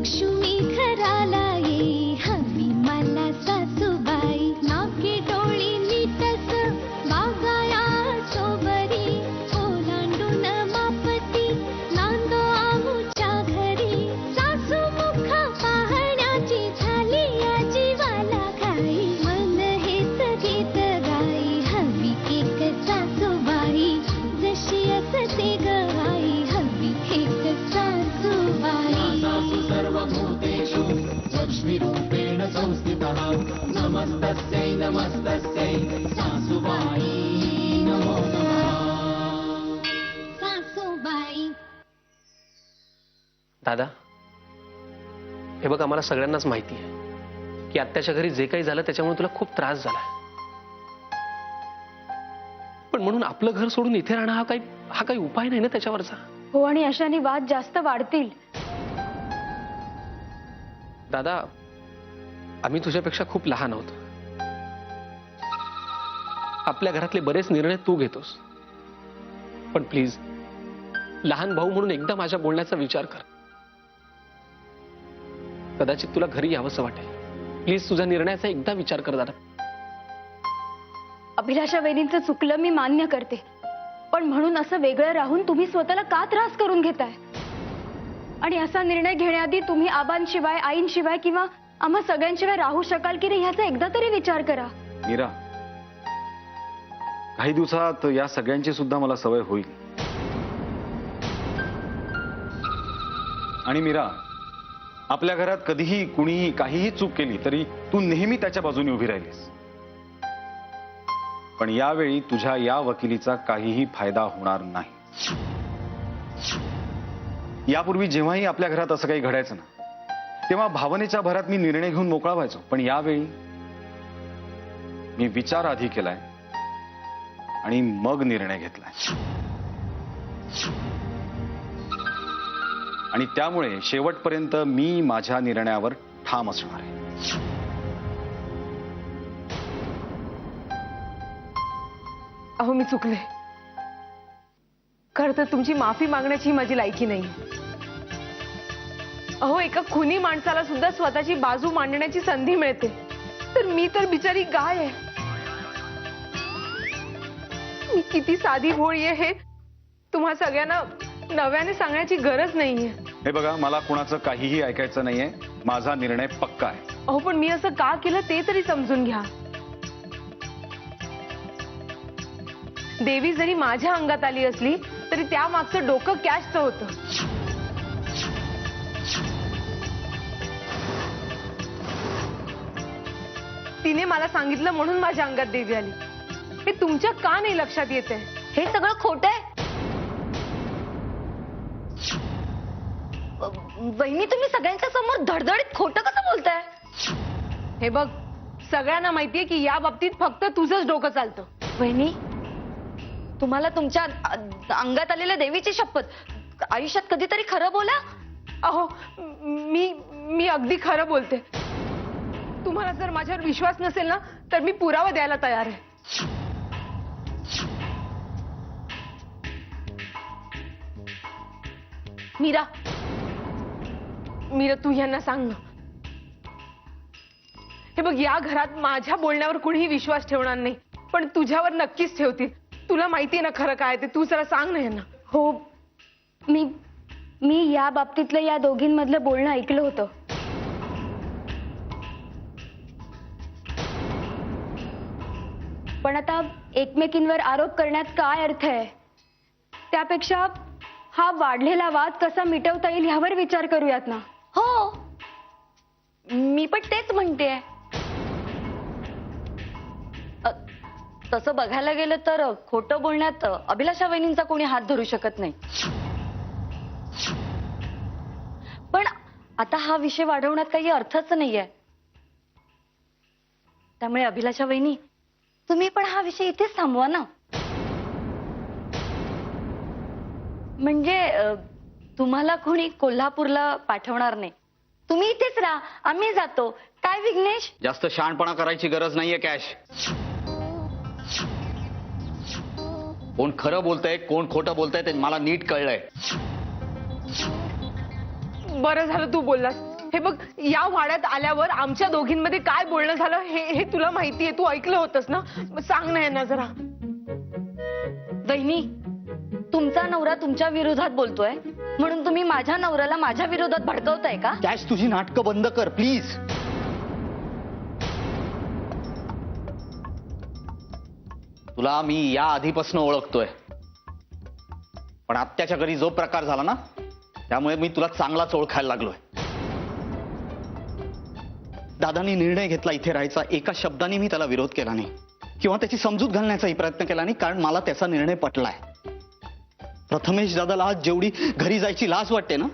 लक्ष्मी घराला ये हवी मला सासूबाई नाकी डोळी नीटस बागाया सोबरी ओलांडून मापती नांदो आमच्या घरी सासू मुख पाहण्याची झाली या जीवाला घाई मन हेच गीत गाई हवी एक सासूबाई जशी असते गवाई हवी एक सासूबाई सर्वभूतेषु लक्ष्मीरूपेण संस्थितः नमस्तस्यै नमस्तस्यै सासुबाई नमो नमः। सासूबाई। दादा, हे बघ, आम्हाला सगळ्यांनाच माहिती आहे की आत्याच्या घरी जे काही झालं त्याच्यामुळे तुला खूप त्रास झाला, पण म्हणून आपलं घर सोडून इथे राहणं हा काही उपाय नाही ना त्याच्यावरचा। हो, आणि अशाने वाद जास्त वाढतील। दादा, आम्ही तुझ्यापेक्षा खूप लहान आहोत, आपल्या घरातले बरेच निर्णय तू घेतोस, पण प्लीज लहान भाऊ म्हणून एकदा माझ्या बोलण्याचा विचार कर। कदाचित तुला घरी यावंसं वाटेल, प्लीज तुझ्या निर्णयाचा एकदा विचार कर दादा। अभिलाषा वहिनींचं चुकलं, मी मान्य करते, पण म्हणून असं वेगळं राहून तुम्ही स्वतःला का त्रास करून घेताय? आणि असा निर्णय घेण्याआधी तुम्ही आबांशिवाय, आईंशिवाय किंवा आम्हा सगळ्यांशिवाय राहू शकाल की नाही ह्याचा एकदा तरी विचार करा। मीरा, काही दिवसात या सगळ्यांची सुद्धा मला सवय होईल। आणि मीरा, आपल्या घरात कधीही कुणीही काहीही चूक केली तरी तू नेहमी त्याच्या बाजूने उभी राहिलीस, पण यावेळी तुझ्या या वकिलीचा काहीही फायदा होणार नाही। यापूर्वी जेव्हाही आपल्या घरात असं काही घडायचं ना, तेव्हा भावनेच्या भरात मी निर्णय घेऊन मोकळा व्हायचो, पण यावेळी मी विचार आधी केलाय आणि मग निर्णय घेतलाय, आणि त्यामुळे शेवटपर्यंत मी माझ्या निर्णयावर ठाम असणार आहे। अहो, मी चुकले, खरं तर तुमची माफी मागण्याची माझी लायकी नाही। अहो, एका खुनी माणसाला सुद्धा स्वतःची बाजू मांडण्याची संधी मिळते, तर मी तर बिचारी गाय आहे। मी किती साधी भोळी आहे हे तुम्हा सगळ्यांना नव्याने सांगण्याची गरज नाहीये। हे बघा, मला कुणाचं काहीही ऐकायचं नाहीये, माझा निर्णय पक्का आहे। अहो, पण मी असं का केलं ते तरी समजून घ्या। देवी जरी माझ्या अंगात आली असली तरी त्या मागचं डोकं कॅशचं होतं। तिने मला सांगितलं म्हणून माझ्या अंगात देवी आली, हे तुमच्या का नाही लक्षात येते? हे सगळं खोटं आहे। वहिनी, तुम्ही सगळ्यांच्या समोर धडधडीत खोटं कसं बोलताय? हे बघ, सगळ्यांना माहितीये की या बाबतीत फक्त तुझंच डोकं चालतं। वहिनी, तुम्हाला तुमच्या अंगात आलेल्या देवीची शपथ, आयुष्यात कधीतरी खरं बोला। अहो, मी अगदी खरं बोलते। तुम्हाला जर माझ्यावर विश्वास नसेल ना, तर मी पुरावा द्यायला तयार आहे। मीरा, तू यांना सांग ना। हे बघ, या घरात माझ्या बोलण्यावर कुणीही विश्वास ठेवणार नाही, पण तुझ्यावर नक्कीच ठेवतील। तुला माहितीये ना खरं काय ते, तू जरा सांग ना यांना। हो, मी या बाबतीतलं या दोघींमधलं बोलणं ऐकलं होतं। पण आता एकमेकींवर आरोप करण्यात काय अर्थ आहे? त्यापेक्षा हा वाढलेला वाद कसा मिटवता येईल ह्यावर विचार करूयात ना। हो, मी पण तेच म्हणतेय। तसं बघायला गेलं तर खोटं बोलण्यात अभिलाषा वहिनींचा कोणी हात धरू शकत नाही, पण आता हा विषय वाढवण्यात काही अर्थच नाहीये। त्यामुळे अभिलाषा वहिनी, तुम्ही पण हा विषय इथेच थांबवा ना। म्हणजे तुम्हाला कोणी कोल्हापूरला पाठवणार नाही, तुम्ही इथेच राहा, आम्ही जातो। काय विघ्नेश? जास्त शहाणपणा करायची गरज नाहीये कॅश। कोण खरं बोलतंय, कोण खोटं बोलतंय ते मला नीट कळलंय। बरं झालं तू बोललास, हे बघ, या वाड्यात आल्यावर आमच्या दोघींमध्ये काय बोलणं झालं हे तुला माहितीये, तू ऐकलं होतंस ना? सांग ना यांना जरा. वहिनी, तुमचा नवरा तुमच्या विरोधात बोलतोय म्हणून तुम्ही माझ्या नवऱ्याला माझ्या विरोधात भडकवताय का? कॅश, तुझी नाटकं बंद कर प्लीज. तुला मी या आधीपासून ओळखतोय, पण आत्याच्या घरी जो प्रकार झाला ना, त्यामुळे मी तुला चांगलाच ओळखायला लागलोय. दादानी निर्णय घेतला इथे राहायचा, एका शब्दाने मी त्याला विरोध केला नाही किंवा त्याची समजूत घालण्याचाही प्रयत्न केला नाही, कारण मला त्याचा निर्णय पटलाय. प्रथमेश दादाला आज जेवढी घरी जायची लाज वाटते ना,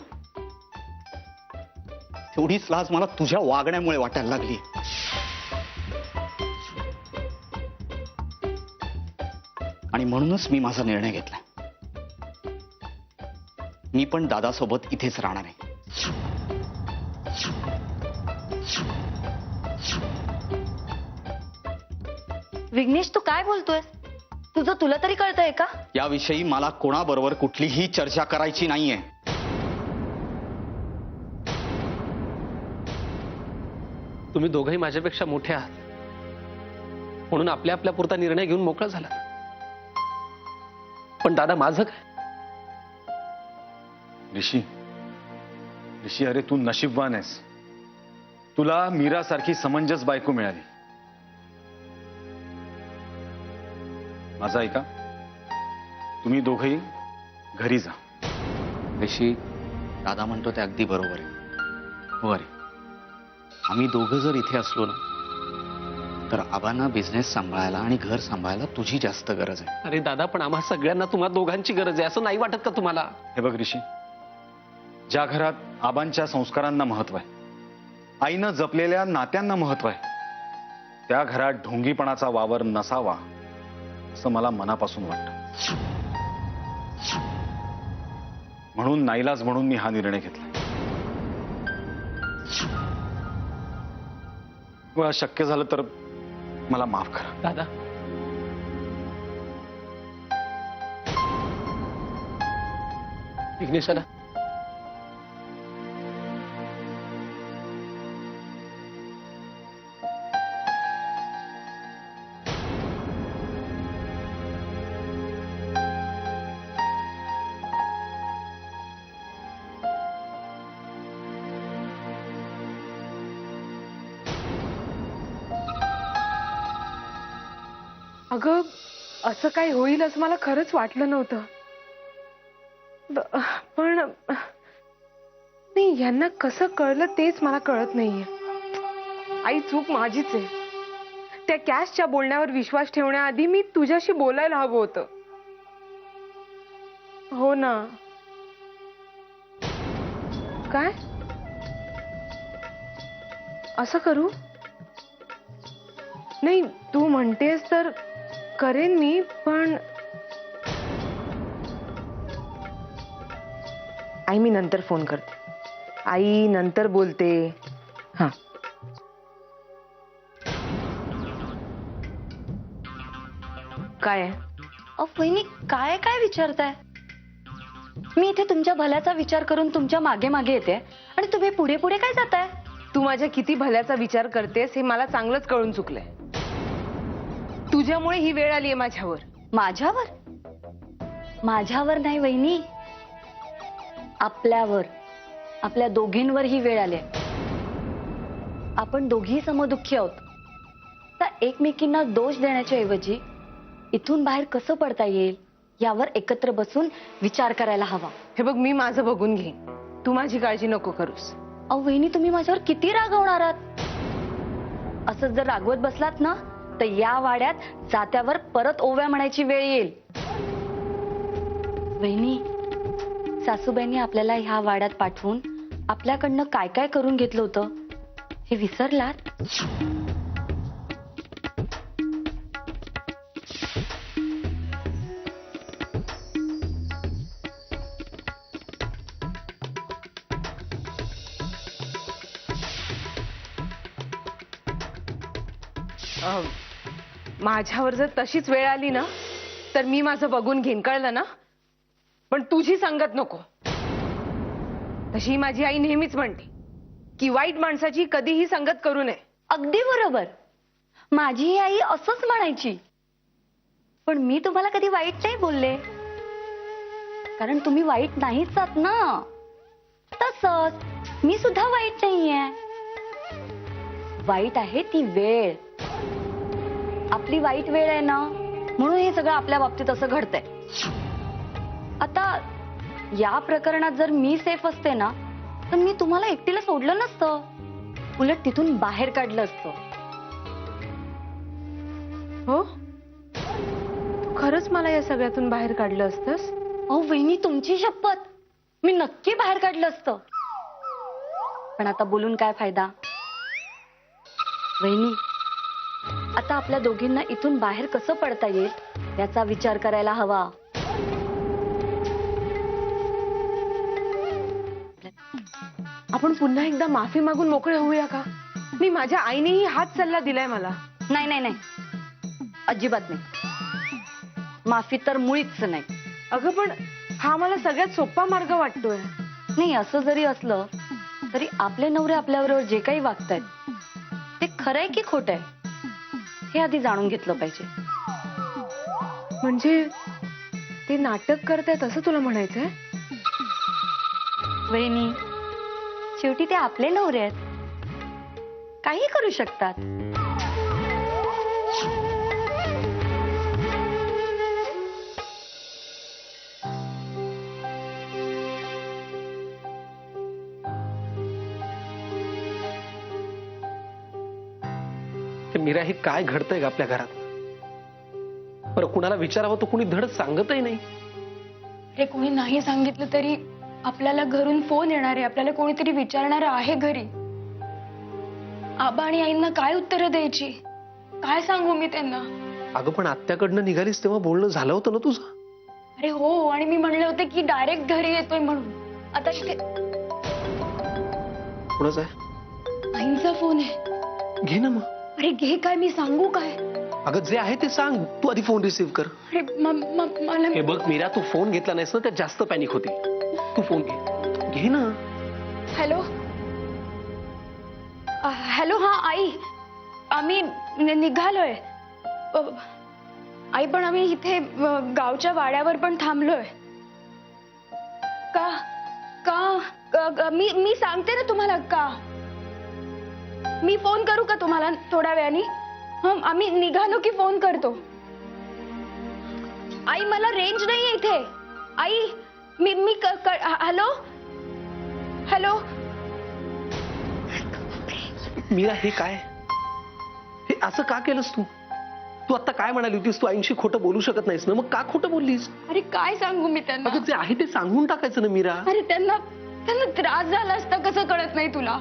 तेवढीच लाज मला तुझ्या वागण्यामुळे वाटायला लागली. आणि म्हणूनच मी माझा निर्णय घेतला. मी पण दादासोबत इथेच राहणार आहे. विघ्नेश, तू काय बोलतोय? तुझं तुला तरी कळतंय का? याविषयी मला कोणाबरोबर कुठलीही चर्चा करायची नाहीये. तुम्ही दोघंही माझ्यापेक्षा मोठे आहात, म्हणून आपल्या आपल्या पुरता निर्णय घेऊन मोकळा झाला. पण दादा, माझं काय? ऋषी, अरे तू नशीबवान आहेस. तुला मीरासारखी समंजस बायको मिळाली. माझा ऐका, तुम्ही दोघंही घरी जा. ऋषी, दादा म्हणतो ते अगदी बरोबर आहे. हो अरे, आम्ही दोघं जर इथे असलो ना, तर आबांना बिझनेस सांभाळायला आणि घर सांभाळायला तुझी जास्त गरज आहे. अरे दादा, पण आम्हा सगळ्यांना तुम्हा दोघांची गरज आहे, असं नाही वाटत का तुम्हाला? हे बघ ऋषी, ज्या घरात आबांच्या संस्कारांना महत्व आहे, आईनं जपलेल्या नात्यांना महत्व आहे, त्या घरात ढोंगीपणाचा वावर नसावा असं मला मनापासून वाटतं. म्हणून नाईलाज म्हणून मी हा निर्णय घेतला. शक्य झालं तर मला माफ करा. दादा, विघ्नेशाला अगं, असं काही होईल असं मला खरंच वाटलं नव्हतं. पण नाही, यांना कसं कळलं तेच मला कळत नाहीये. आई, चूक माझीच आहे. त्या कॅशच्या बोलण्यावर विश्वास ठेवण्याआधी मी तुझ्याशी बोलायला हवं होतं. हो ना. काय असं करू? नाही, तू म्हणतेस तर करेन मी, पण आई, मी नंतर फोन करते. आई, नंतर बोलते. हा. काय आहे? वहिनी, काय काय विचारताय? मी इथे तुमच्या भल्याचा विचार करून तुमच्या मागे मागे येते आणि तुम्ही पुढे पुढे काय जाताय? तू माझ्या किती भल्याचा विचार करतेस हे मला चांगलंच कळून चुकलंय. तुझ्यामुळे ही वेळ आलीये माझ्यावर. माझ्यावर? माझ्यावर नाही वहिनी, आपल्यावर, आपल्या दोघींवर ही वेळ आली. आपण दोघी समदुःखी आहोत. तर एकमेकींना दोष देण्याच्या ऐवजी इथून बाहेर कसं पडता येईल यावर एकत्र बसून विचार करायला हवा. हे बघ, मी माझं बघून घेईन, तू माझी काळजी नको करूस. अहो वहिनी, तुम्ही माझ्यावर किती रागवणार आहात? असं जर रागवत बसलात ना, तर या वाड्यात जात्यावर परत ओव्या म्हणायची वेळ येईल. वहिनी, सासूबाईंनी आपल्याला ह्या वाड्यात पाठवून आपल्याकडनं काय काय करून घेतलं होतं हे विसरलात? माझ्यावर जर तशीच वेळ आली ना, तर मी माझं बघून घेईन, कळलं ना? पण तुझी संगत नको. तशी माझी आई नेहमीच म्हणते, की वाईट माणसाची कधीही संगत करू नये. अगदी बरोबर. माझी आई असंच म्हणायची. पण मी तुम्हाला कधी वाईट नाही बोलले, कारण तुम्ही वाईट नाहीच आहात ना. तसंच मी सुद्धा वाईट नाहीये. वाईट आहे ती वेळ. आपली वाईट वेळ आहे ना, म्हणून हे सगळं आपल्या बाबतीत असं घडतंय. आता या प्रकरणात जर मी सेफ असते ना, तर मी तुम्हाला एकटीला सोडलं नसतं, उलट तिथून बाहेर काढलं असतं. हो, तू खरंच मला या सगळ्यातून बाहेर काढलं असतंस? अहो वहिनी, तुमची शपथ, मी नक्की बाहेर काढलं असतं. पण आता बोलून काय फायदा वहिनी. आता आपल्या दोघींना इथून बाहेर कसं पडता येईल याचा विचार करायला हवा. आपण पुन्हा एकदा माफी मागून मोकळे होऊया का? मी माझ्या आईनेही हाच सल्ला दिलाय मला. नाही नाही नाही, अजिबात नाही. माफी तर मुळीच नाही. अगं पण हा मला सगळ्यात सोपा मार्ग वाटतोय. नाही, असं जरी असलं तरी आपले नवरे आपल्याबरोबर जे काही वागतायत ते खरंय की खोटंय हे आधी जाणून घेतलं पाहिजे. म्हणजे ते नाटक करतायत असं तुला म्हणायचंय? वहिनी, शेवटी ते आपले नवरे आहेत, काही करू शकतात. मीरा, हे काय घडतंय का आपल्या घरात? बरं, कुणाला विचारावं तो कुणी धडच सांगतही नाही. अरे कोणी नाही सांगितलं तरी आपल्याला घरून फोन येणार आहे, आपल्याला कोणीतरी विचारणार आहे घरी. आबा आणि आईंना काय उत्तरं द्यायची? काय सांगू मी त्यांना? अगं पण आत्याकडनं निघालीस तेव्हा बोलणं झालं होतं ना तुझं? अरे हो, आणि मी म्हणले होते की डायरेक्ट घरी येतोय म्हणून. आता इथे कुणाचा आहे? आईंचा फोन आहे. घे ना मग. अरे घे, काय मी सांगू काय? अगं जे आहे ते सांग. तू आधी फोन रिसीव्ह कर. अरे मला हे बघ मीरा, तू फोन घेतला नाहीस ना, त्यात जास्त पॅनिक होती. तू फोन घे ना. हॅलो हॅलो, हा आई, आम्ही निघालोय. आई, पण आम्ही इथे गावच्या वाड्यावर पण थांबलोय. का का मी सांगते ना तुम्हाला. का मी फोन करू का तुम्हाला थोड्या वेळाने? आम्ही निघालो की फोन करतो. आई, मला रेंज नाहीये इथे. आई, मी हॅलो हॅलो. मीरा, हे काय? हे असं का केलंस तू? तू आता काय म्हणाली होतीस? तू आईंशी खोटं बोलू शकत नाहीस ना, मग का खोटं बोललीस? अरे काय सांगू मी त्यांना? अगं जे आहे ते सांगून टाकायचं ना मीरा. अरे त्यांना त्रास झाला असता कसं कळत नाही तुला?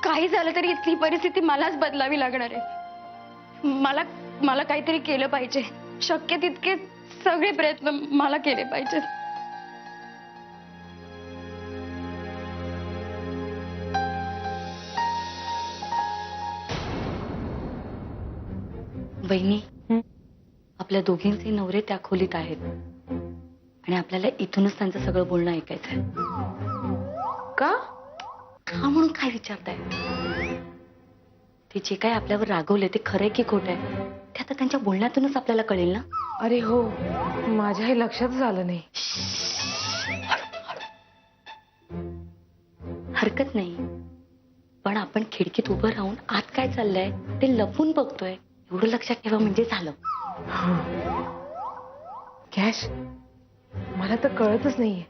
काही झालं तरी इथली परिस्थिती मलाच बदलावी लागणार आहे. मला काहीतरी केलं पाहिजे. शक्य तितके सगळे प्रयत्न मला केले पाहिजेत. वहिनी, आपल्या दोघींचे नवरे त्या खोलीत आहेत आणि आपल्याला इथूनच त्यांचं सगळं बोलणं ऐकायचंय. का? का म्हणून काय विचारताय? ते जे काय आपल्यावर रागवले ते खरंय की खोटंय ते आता त्यांच्या बोलण्यातूनच आपल्याला कळेल ना. अरे हो, माझ्याही लक्षातच आलं नाही. हरकत नाही, पण आपण खिडकीत उभं राहून आत काय चाललंय ते लपून बघतोय एवढं लक्षात ठेवा म्हणजे झालं. कॅश, मला तर कळतच नाहीये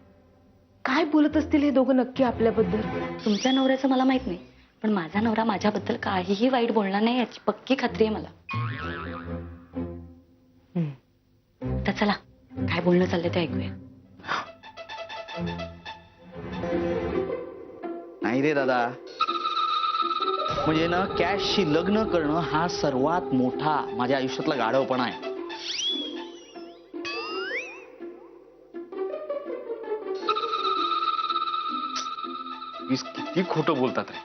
काय बोलत असतील हे दोघं नक्की आपल्याबद्दल. तुमच्या नवऱ्याचं मला माहित नाही, पण माझा नवरा माझ्याबद्दल काहीही वाईट बोलणार नाही याची पक्की खात्री आहे मला. तर चला, काय बोलणं चाललंय ते ऐकूया. नाही रे दादा, म्हणजे ना कॅशशी लग्न करणं हा सर्वात मोठा माझ्या आयुष्यातला गाढवपणा आहे. किती खोटं बोलतात रे.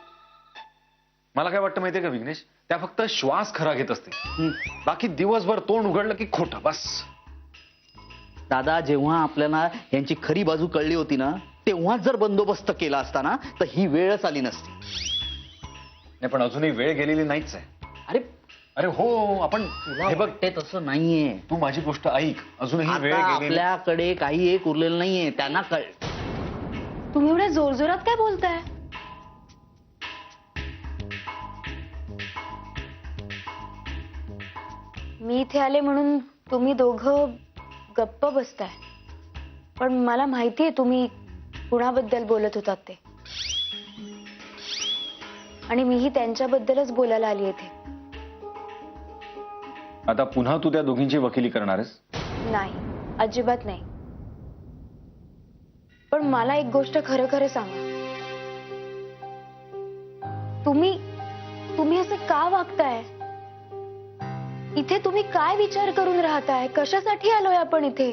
मला काय वाटतं माहितीये का विघ्नेश, त्या फक्त श्वास खरा घेत असते. बाकी दिवसभर तोंड उघडलं की खोटं बस. दादा, जेव्हा आपल्याला यांची खरी बाजू कळली होती ना, तेव्हाच जर बंदोबस्त केला असता ना तर ही वेळच आली नसती. नाही पण अजूनही वेळ गेलेली नाहीच आहे. अरे अरे हो आपण हे बघ ते तसं नाहीये. तू माझी गोष्ट ऐक, अजूनही वेळ आता गेलेली. आपल्याकडे काही एक उरलेलं नाहीये. त्यांना तुम्ही एवढ्या जोरजोरात काय बोलताय? मी इथे आले म्हणून तुम्ही दोघं गप्प बसताय, पण मला माहितीये तुम्ही कुणाबद्दल बोलत होतात ते, आणि मीही त्यांच्याबद्दलच बोलायला आली इथे. आता पुन्हा तू त्या दोघींची वकिली करणार आहेस? नाही, अजिबात नाही. पण मला एक गोष्ट खरं खरं सांगा, तुम्ही असं का वागताय? इथे तुम्ही काय विचार करून राहताय? कशासाठी आलोय आपण इथे?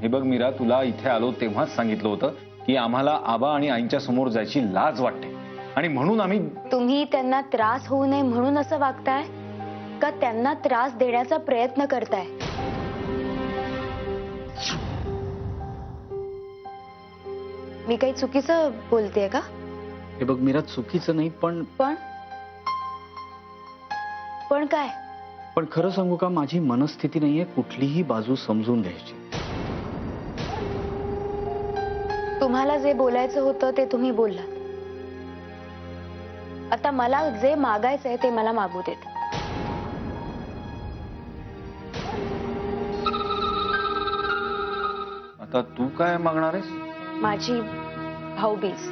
हे बघ मीरा, तुला इथे आलो तेव्हाच सांगितलं होतं की आम्हाला आबा आणि आईंच्या समोर जायची लाज वाटते आणि म्हणून आम्ही. तुम्ही त्यांना त्रास होऊ नये म्हणून असं वागताय का त्यांना त्रास देण्याचा प्रयत्न करताय? मी काही चुकीचं बोलतेय का? हे बघ मीरा, चुकीचं नाही पण पण काय? पण खरं सांगू का, माझी मनस्थिती नाहीये कुठलीही बाजू समजून घ्यायची. तुम्हाला जे बोलायचं होतं ते तुम्ही बोललात. आता मला जे मागायचंय ते मला मागू देत. आता तू काय मागणार आहेस? माझी भाऊबीज.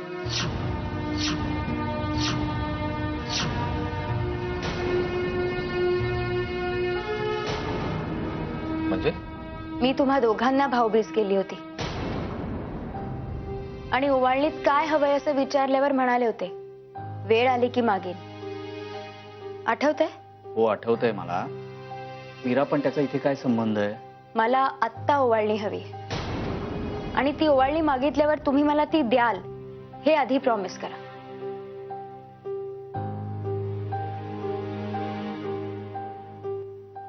म्हणजे मी तुम्हा दोघांना भाऊबीज केली होती आणि ओवाळणीत काय हवंय असं विचारल्यावर म्हणाले होते, वेळ आली की मागेन. आठवतंय? हो आठवतंय मला. मीरा पण त्याचा इथे काय संबंध आहे? मला आत्ता ओवाळणी हवी आणि ती ओवाळणी मागितल्यावर तुम्ही मला ती द्याल हे आधी प्रॉमिस करा.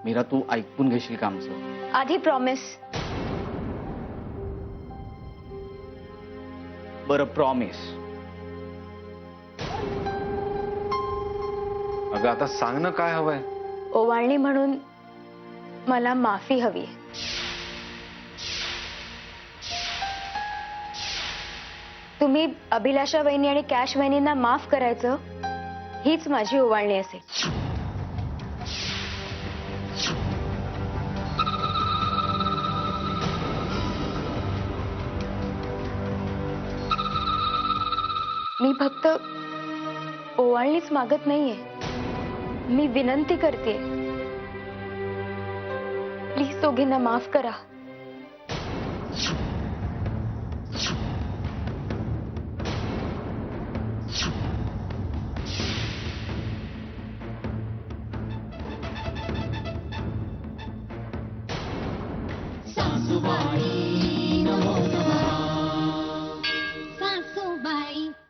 मीरा तू ऐकून घेशील का आमचं? आधी प्रॉमिस. बरं प्रॉमिस. अगं आता सांग ना काय हवंय. ओवाळणी म्हणून मला माफी हवी. तुम्ही अभिलाषा वहिनी आणि कॅश वहिनींना माफ करायचं, हीच माझी ओवाळणी असेल. मी फक्त ओवाळणीच मागत नाहीये, मी विनंती करते. प्लीज दोघींना माफ करा. सासूबाई